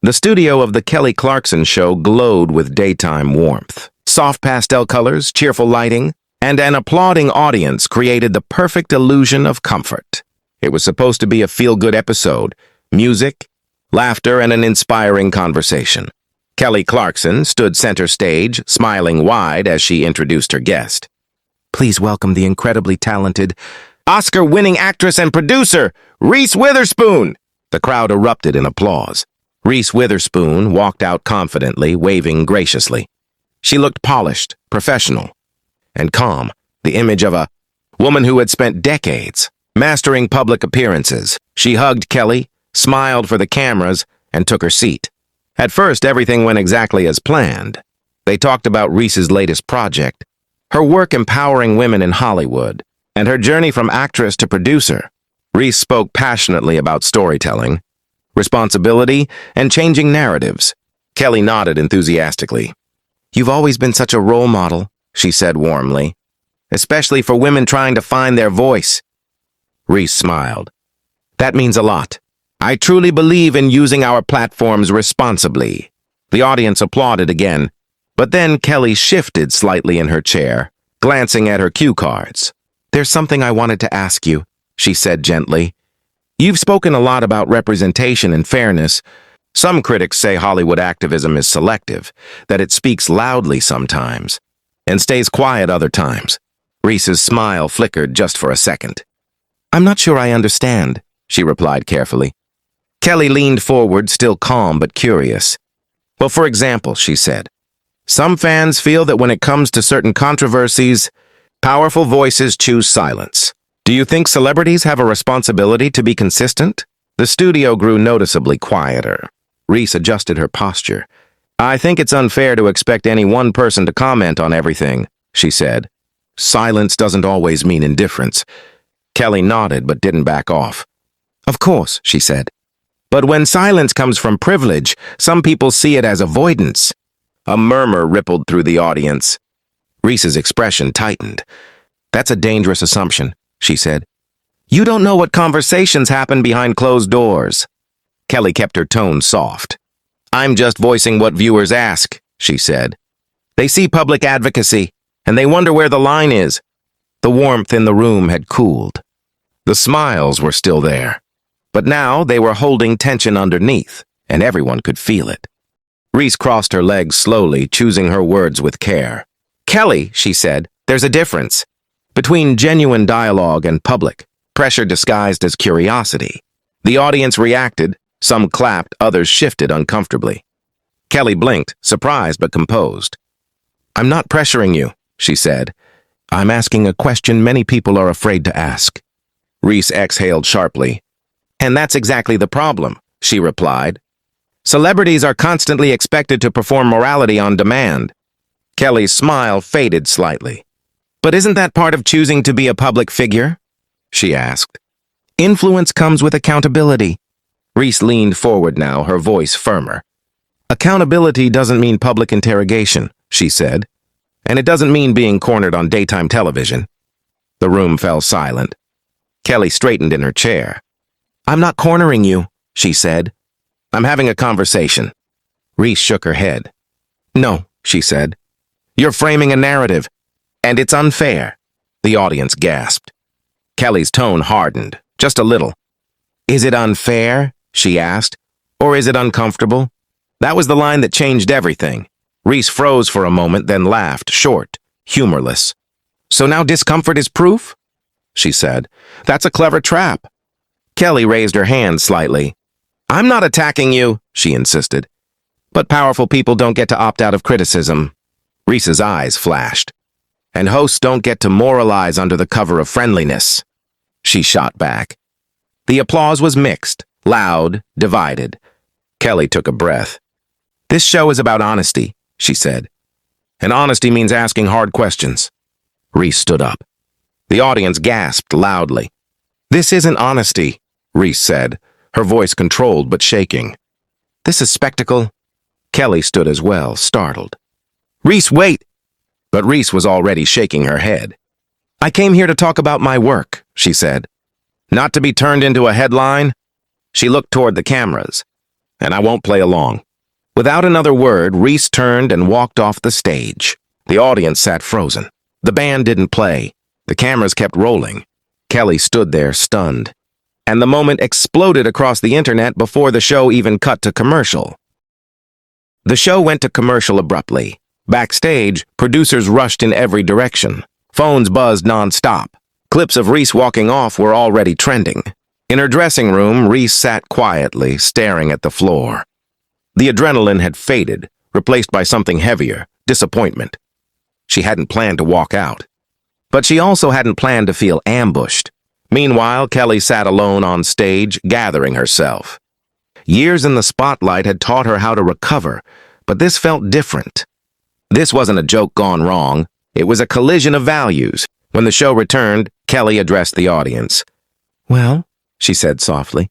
The studio of the Kelly Clarkson show glowed with daytime warmth. Soft pastel colors, cheerful lighting, and an applauding audience created the perfect illusion of comfort. It was supposed to be a feel-good episode. Music, laughter, and an inspiring conversation. Kelly Clarkson stood center stage, smiling wide as she introduced her guest. Please welcome the incredibly talented, Oscar-winning actress and producer, Reese Witherspoon! The crowd erupted in applause. Reese Witherspoon walked out confidently, waving graciously. She looked polished, professional, and calm, the image of a woman who had spent decades mastering public appearances. She hugged Kelly, smiled for the cameras, and took her seat. At first, everything went exactly as planned. They talked about Reese's latest project, her work empowering women in Hollywood, and her journey from actress to producer. Reese spoke passionately about storytelling, responsibility, and changing narratives. Kelly nodded enthusiastically. You've always been such a role model, she said warmly, especially for women trying to find their voice. Reese smiled. That means a lot. I truly believe in using our platforms responsibly. The audience applauded again, but then Kelly shifted slightly in her chair, glancing at her cue cards. There's something I wanted to ask you, she said gently. You've spoken a lot about representation and fairness. Some critics say Hollywood activism is selective, that it speaks loudly sometimes and stays quiet other times. Reese's smile flickered just for a second. I'm not sure I understand, she replied carefully. Kelly leaned forward, still calm but curious. Well, for example, she said, some fans feel that when it comes to certain controversies, powerful voices choose silence. Do you think celebrities have a responsibility to be consistent? The studio grew noticeably quieter. Reese adjusted her posture. I think it's unfair to expect any one person to comment on everything, she said. Silence doesn't always mean indifference. Kelly nodded but didn't back off. Of course, she said. But when silence comes from privilege, some people see it as avoidance. A murmur rippled through the audience. Reese's expression tightened. That's a dangerous assumption, she said. You don't know what conversations happen behind closed doors. Kelly kept her tone soft. I'm just voicing what viewers ask, she said. They see public advocacy, and they wonder where the line is. The warmth in the room had cooled. The smiles were still there. But now they were holding tension underneath, and everyone could feel it. Reese crossed her legs slowly, choosing her words with care. Kelly, she said, there's a difference between genuine dialogue and public pressure disguised as curiosity. The audience reacted, some clapped, others shifted uncomfortably. Kelly blinked, surprised but composed. I'm not pressuring you, she said. I'm asking a question many people are afraid to ask. Reese exhaled sharply. And that's exactly the problem, she replied. Celebrities are constantly expected to perform morality on demand. Kelly's smile faded slightly. But isn't that part of choosing to be a public figure? She asked. Influence comes with accountability. Reese leaned forward now, her voice firmer. Accountability doesn't mean public interrogation, she said. And it doesn't mean being cornered on daytime television. The room fell silent. Kelly straightened in her chair. I'm not cornering you, she said. I'm having a conversation. Reese shook her head. No, she said. You're framing a narrative, and it's unfair. The audience gasped. Kelly's tone hardened, just a little. Is it unfair? She asked. Or is it uncomfortable? That was the line that changed everything. Reese froze for a moment, then laughed, short, humorless. So now discomfort is proof? She said. That's a clever trap. Kelly raised her hand slightly. I'm not attacking you, she insisted. But powerful people don't get to opt out of criticism. Reese's eyes flashed. And hosts don't get to moralize under the cover of friendliness. She shot back. The applause was mixed, loud, divided. Kelly took a breath. This show is about honesty, she said. And honesty means asking hard questions. Reese stood up. The audience gasped loudly. This isn't honesty, Reese said, her voice controlled but shaking. This is spectacle. Kelly stood as well, startled. Reese, wait! But Reese was already shaking her head. I came here to talk about my work, she said. Not to be turned into a headline. She looked toward the cameras. and I won't play along." Without another word, Reese turned and walked off the stage. The audience sat frozen. The band didn't play. The cameras kept rolling. Kelly stood there, stunned. And the moment exploded across the internet before the show even cut to commercial. The show went to commercial abruptly. Backstage, producers rushed in every direction. Phones buzzed nonstop. Clips of Reese walking off were already trending. In her dressing room, Reese sat quietly, staring at the floor. The adrenaline had faded, replaced by something heavier, disappointment. She hadn't planned to walk out. But she also hadn't planned to feel ambushed. Meanwhile, Kelly sat alone on stage, gathering herself. Years in the spotlight had taught her how to recover, but this felt different. This wasn't a joke gone wrong. It was a collision of values. When the show returned, Kelly addressed the audience. "Well," she said softly,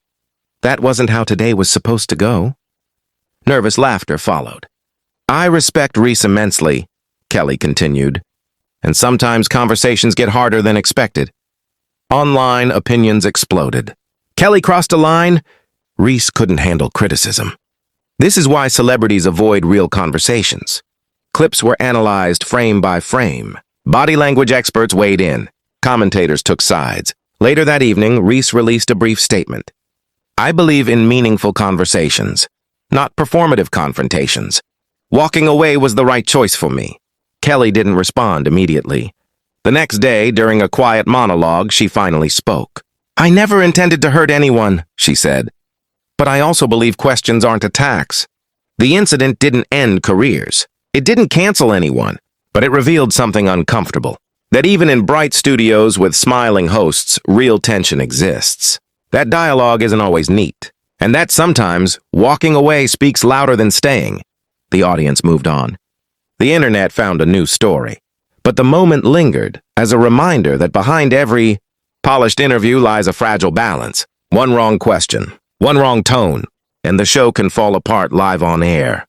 "that wasn't how today was supposed to go." Nervous laughter followed. "I respect Reese immensely," Kelly continued, "and sometimes conversations get harder than expected." Online opinions exploded. Kelly crossed a line. Reese couldn't handle criticism. This is why celebrities avoid real conversations. Clips were analyzed frame by frame. Body language experts weighed in. Commentators took sides. Later that evening, Reese released a brief statement. "I believe in meaningful conversations, not performative confrontations. Walking away was the right choice for me." Kelly didn't respond immediately. The next day, during a quiet monologue, she finally spoke. "I never intended to hurt anyone," she said. "But I also believe questions aren't attacks. The incident didn't end careers. It didn't cancel anyone, but it revealed something uncomfortable. That even in bright studios with smiling hosts, real tension exists. That dialogue isn't always neat. And that sometimes walking away speaks louder than staying." The audience moved on. The internet found a new story. But the moment lingered as a reminder that behind every polished interview lies a fragile balance. One wrong question, one wrong tone, and the show can fall apart live on air.